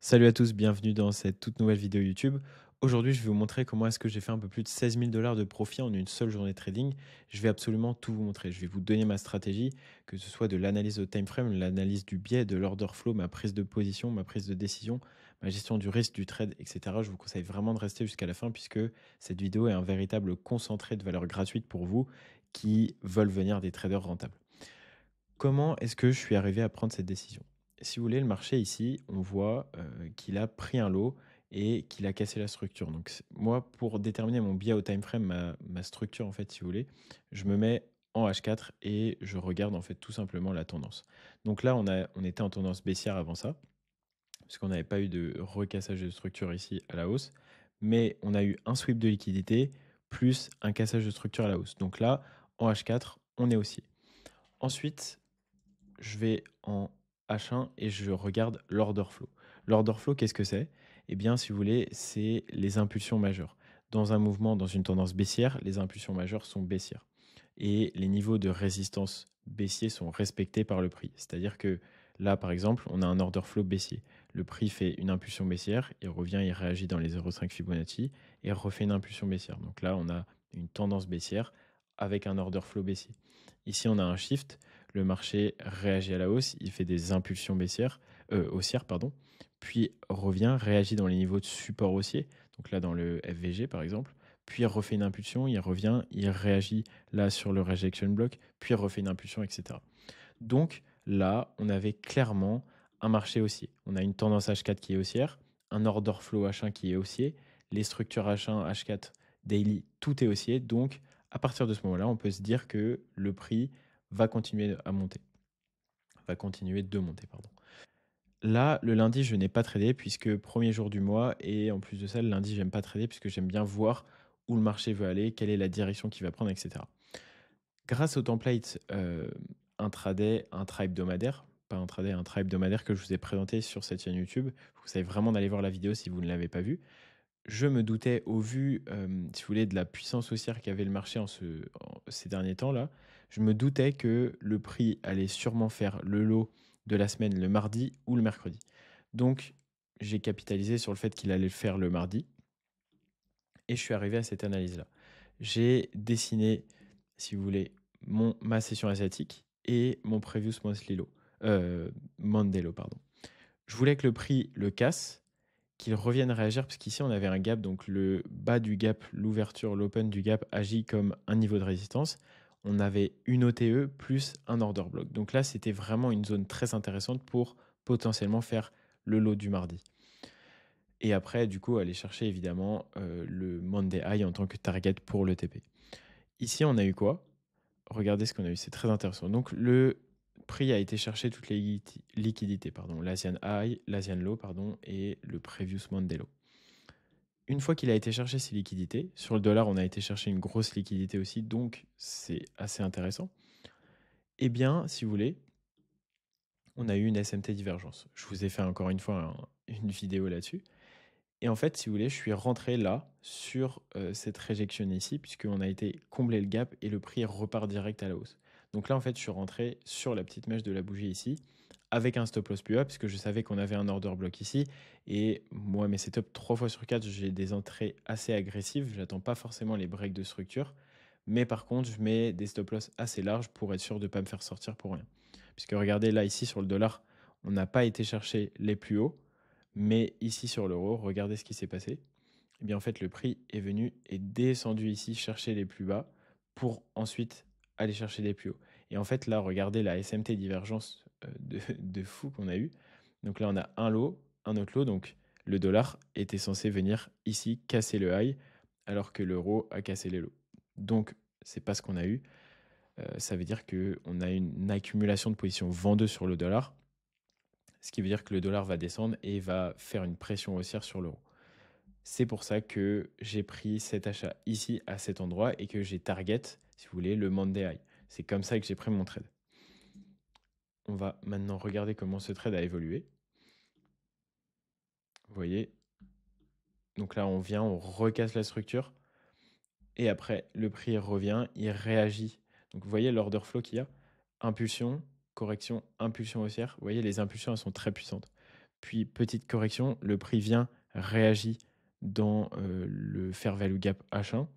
Salut à tous, bienvenue dans cette toute nouvelle vidéo YouTube. Aujourd'hui, je vais vous montrer comment est-ce que j'ai fait un peu plus de 16 000 $ de profit en une seule journée de trading. Je vais absolument tout vous montrer. Je vais vous donner ma stratégie, que ce soit de l'analyse au time frame, l'analyse du biais, de l'order flow, ma prise de position, ma prise de décision, ma gestion du risque, du trade, etc. Je vous conseille vraiment de rester jusqu'à la fin puisque cette vidéo est un véritable concentré de valeur gratuite pour vous qui veulent venir des traders rentables. Comment est-ce que je suis arrivé à prendre cette décision? Si vous voulez, le marché ici, on voit qu'il a pris un lot et qu'il a cassé la structure. Donc moi, pour déterminer mon biais au time frame, ma structure, en fait, si vous voulez, je me mets en H4 et je regarde en fait tout simplement la tendance. Donc là, on était en tendance baissière avant ça, puisqu'on n'avait pas eu de recassage de structure ici à la hausse, mais on a eu un sweep de liquidité plus un cassage de structure à la hausse. Donc là, en H4, on est haussier. Ensuite, je vais en H1 et je regarde l'order flow. L'order flow, qu'est-ce que c'est? Eh bien, si vous voulez, c'est les impulsions majeures. Dans un mouvement, dans une tendance baissière, les impulsions majeures sont baissières. Et les niveaux de résistance baissiers sont respectés par le prix. C'est-à-dire que là, par exemple, on a un order flow baissier. Le prix fait une impulsion baissière, il revient, il réagit dans les 0,5 Fibonacci et refait une impulsion baissière. Donc là, on a une tendance baissière avec un order flow baissier. Ici, on a un shift, le marché réagit à la hausse, il fait des impulsions haussières, pardon, puis revient, réagit dans les niveaux de support haussier, donc là dans le FVG par exemple, puis il refait une impulsion, il revient, il réagit là sur le rejection block, puis il refait une impulsion, etc. Donc là, on avait clairement un marché haussier. On a une tendance H4 qui est haussière, un order flow H1 qui est haussier, les structures H1, H4, daily, tout est haussier. Donc à partir de ce moment-là, on peut se dire que le prix va continuer à monter. Va continuer de monter, pardon. Là, le lundi, je n'ai pas tradé puisque premier jour du mois et en plus de ça, le lundi, j'aime pas trader puisque j'aime bien voir où le marché veut aller, quelle est la direction qu'il va prendre, etc. Grâce au template intraday, intra hebdomadaire, pas intraday, intra hebdomadaire que je vous ai présenté sur cette chaîne YouTube, vous savez vraiment d'aller voir la vidéo si vous ne l'avez pas vue. Je me doutais au vu, si vous voulez, de la puissance haussière qu'avait le marché ces derniers temps-là, je me doutais que le prix allait sûrement faire le lot de la semaine le mardi ou le mercredi. Donc, j'ai capitalisé sur le fait qu'il allait le faire le mardi et je suis arrivé à cette analyse-là. J'ai dessiné, si vous voulez, ma session asiatique et mon previous monthly low, Monday low, pardon. Je voulais que le prix le casse, qu'il revienne réagir, parce qu'ici on avait un gap, donc le bas du gap, l'ouverture, l'open du gap agit comme un niveau de résistance. On avait une OTE plus un order block. Donc là, c'était vraiment une zone très intéressante pour potentiellement faire le lot du mardi. Et après, du coup, aller chercher évidemment le Monday High en tant que target pour le TP. Ici, on a eu quoi? Regardez ce qu'on a eu, c'est très intéressant. Donc le prix a été chercher toutes les liquidités, pardon, l'Asian High, l'Asian Low, pardon, et le Previous Monday Low. Une fois qu'il a été chercher ces liquidités, sur le dollar, on a été chercher une grosse liquidité aussi, donc c'est assez intéressant. Eh bien, si vous voulez, on a eu une SMT divergence. Je vous ai fait encore une fois une vidéo là-dessus. Et en fait, si vous voulez, je suis rentré là sur cette réjection ici, puisqu'on a été combler le gap et le prix repart direct à la hausse. Donc là, en fait, je suis rentré sur la petite mèche de la bougie ici, avec un stop loss plus bas, puisque je savais qu'on avait un order block ici. Et moi, mes setups, 3 fois sur 4, j'ai des entrées assez agressives. J'attends pas forcément les breaks de structure. Mais par contre, je mets des stop loss assez larges pour être sûr de ne pas me faire sortir pour rien. Puisque regardez, là, ici, sur le dollar, on n'a pas été chercher les plus hauts. Mais ici sur l'euro, regardez ce qui s'est passé. Eh bien en fait, le prix est venu et descendu ici chercher les plus bas pour ensuite aller chercher les plus hauts. Et en fait, là, regardez la SMT divergence de fou qu'on a eu. Donc là, on a un lot, un autre lot. Donc le dollar était censé venir ici casser le high alors que l'euro a cassé les lows. Donc, c'est pas ce qu'on a eu. Ça veut dire qu'on a une accumulation de positions vendeuses sur le dollar, ce qui veut dire que le dollar va descendre et va faire une pression haussière sur l'euro. C'est pour ça que j'ai pris cet achat ici à cet endroit et que j'ai target, si vous voulez, le Monday High. C'est comme ça que j'ai pris mon trade. On va maintenant regarder comment ce trade a évolué. Vous voyez, donc là on vient, on recasse la structure et après le prix revient, il réagit. Donc vous voyez l'order flow qu'il y a, impulsion, correction, impulsion haussière. Vous voyez, les impulsions elles sont très puissantes. Puis, petite correction, le prix vient, réagit dans le Fair Value Gap H1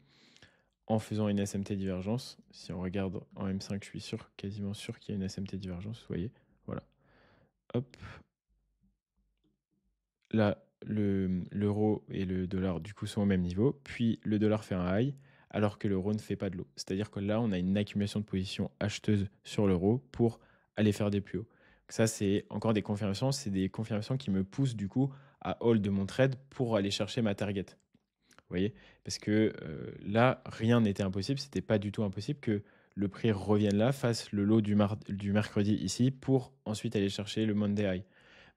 en faisant une SMT divergence. Si on regarde en M5, je suis quasiment sûr qu'il y a une SMT divergence, vous voyez. Voilà. Hop. Là, l'euro et le dollar, du coup, sont au même niveau. Puis, le dollar fait un high, alors que l'euro ne fait pas de low. C'est-à-dire que là, on a une accumulation de positions acheteuses sur l'euro pour aller faire des plus hauts. Ça, c'est encore des confirmations. C'est des confirmations qui me poussent, du coup, à hold mon trade pour aller chercher ma target. Vous voyez? Parce que là, rien n'était impossible. C'était pas du tout impossible que le prix revienne là, fasse le low du mercredi ici, pour ensuite aller chercher le Monday high.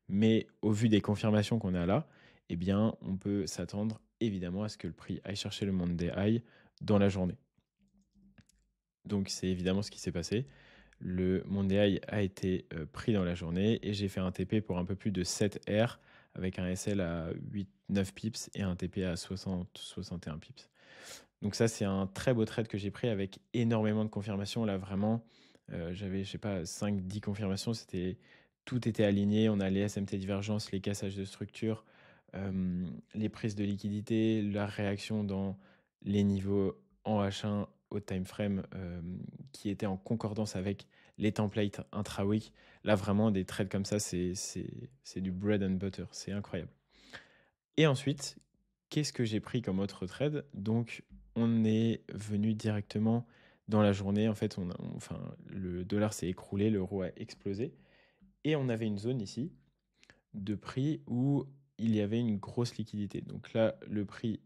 Mais au vu des confirmations qu'on a là, eh bien, on peut s'attendre évidemment à ce que le prix aille chercher le Monday high dans la journée. Donc, c'est évidemment ce qui s'est passé. Le Monday high a été pris dans la journée et j'ai fait un TP pour un peu plus de 7 R avec un SL à 8-9 pips et un TP à 60-61 pips. Donc ça, c'est un très beau trade que j'ai pris avec énormément de confirmations. Là, vraiment, j'avais, je sais pas, 5-10 confirmations. Tout était aligné. On a les SMT divergences, les cassages de structure, les prises de liquidité, la réaction dans les niveaux en H1 au time frame qui étaient en concordance avec les templates intra-week. Là, vraiment, des trades comme ça, c'est du bread and butter. C'est incroyable. Et ensuite, qu'est-ce que j'ai pris comme autre trade? Donc, on est venu directement dans la journée. En fait, enfin, le dollar s'est écroulé, l'euro a explosé. Et on avait une zone ici de prix où il y avait une grosse liquidité. Donc là, le prix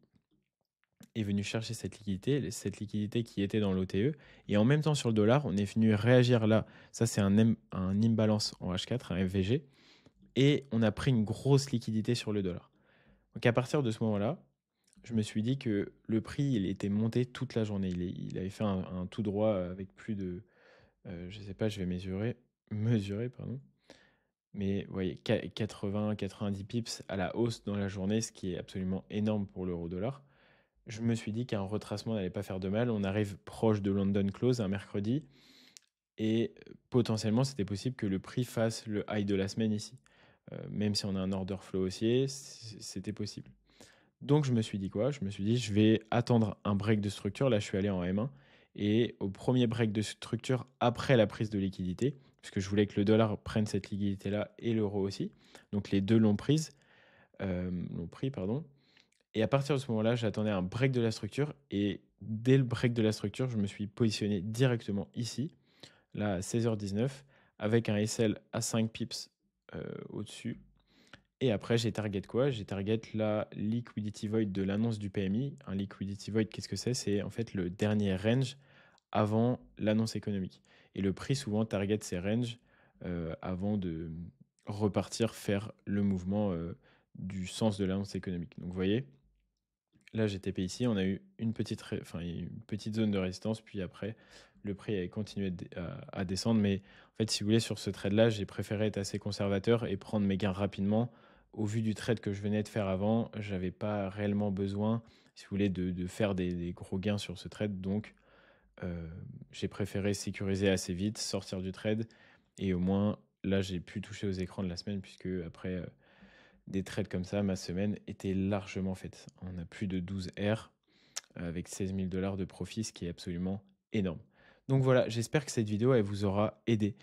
est venu chercher cette liquidité qui était dans l'OTE. Et en même temps, sur le dollar, on est venu réagir là. Ça, c'est un imbalance en H4, un FVG. Et on a pris une grosse liquidité sur le dollar. Donc à partir de ce moment-là, je me suis dit que le prix, il était monté toute la journée. Il avait fait un tout droit avec plus de... je ne sais pas, je vais mesurer, pardon. Mais vous voyez, 80-90 pips à la hausse dans la journée, ce qui est absolument énorme pour l'euro-dollar. Je me suis dit qu'un retracement n'allait pas faire de mal. On arrive proche de London Close un mercredi. Et potentiellement, c'était possible que le prix fasse le high de la semaine ici. Même si on a un order flow haussier, c'était possible. Donc je me suis dit quoi? Je me suis dit, je vais attendre un break de structure. Là, je suis allé en M1. Et au premier break de structure, après la prise de liquidité, puisque je voulais que le dollar prenne cette liquidité-là et l'euro aussi. Donc les deux l'ont pris, pardon. Et à partir de ce moment-là, j'attendais un break de la structure. Et dès le break de la structure, je me suis positionné directement ici, là à 16h19, avec un SL à 5 pips au-dessus. Et après, j'ai target quoi? J'ai target la liquidity void de l'annonce du PMI. Un liquidity void, qu'est-ce que c'est? C'est en fait le dernier range avant l'annonce économique. Et le prix, souvent, target ces ranges avant de repartir faire le mouvement du sens de l'annonce économique. Donc, vous voyez, là, j'ai TP ici. On a eu une petite zone de résistance. Puis après, le prix a continué à descendre. Mais en fait, si vous voulez, sur ce trade-là, j'ai préféré être assez conservateur et prendre mes gains rapidement. Au vu du trade que je venais de faire avant, je n'avais pas réellement besoin, si vous voulez, de faire des gros gains sur ce trade. Donc, j'ai préféré sécuriser assez vite, sortir du trade. Et au moins, là, j'ai pu toucher aux écrans de la semaine, puisque après des trades comme ça, ma semaine était largement faite. On a plus de 12 R avec 16 000 $ de profit, ce qui est absolument énorme. Donc voilà, j'espère que cette vidéo, elle vous aura aidé.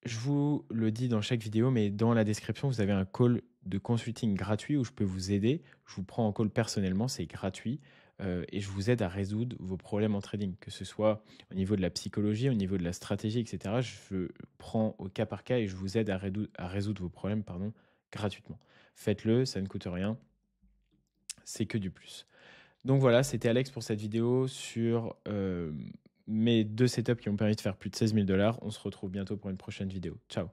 Je vous le dis dans chaque vidéo, mais dans la description, vous avez un call de consulting gratuit où je peux vous aider. Je vous prends en call personnellement, c'est gratuit. Et je vous aide à résoudre vos problèmes en trading, que ce soit au niveau de la psychologie, au niveau de la stratégie, etc. Je prends au cas par cas et je vous aide à résoudre vos problèmes gratuitement. Faites-le, ça ne coûte rien, c'est que du plus. Donc voilà, c'était Alex pour cette vidéo sur mes deux setups qui m'ont permis de faire plus de 16 000 $. On se retrouve bientôt pour une prochaine vidéo. Ciao.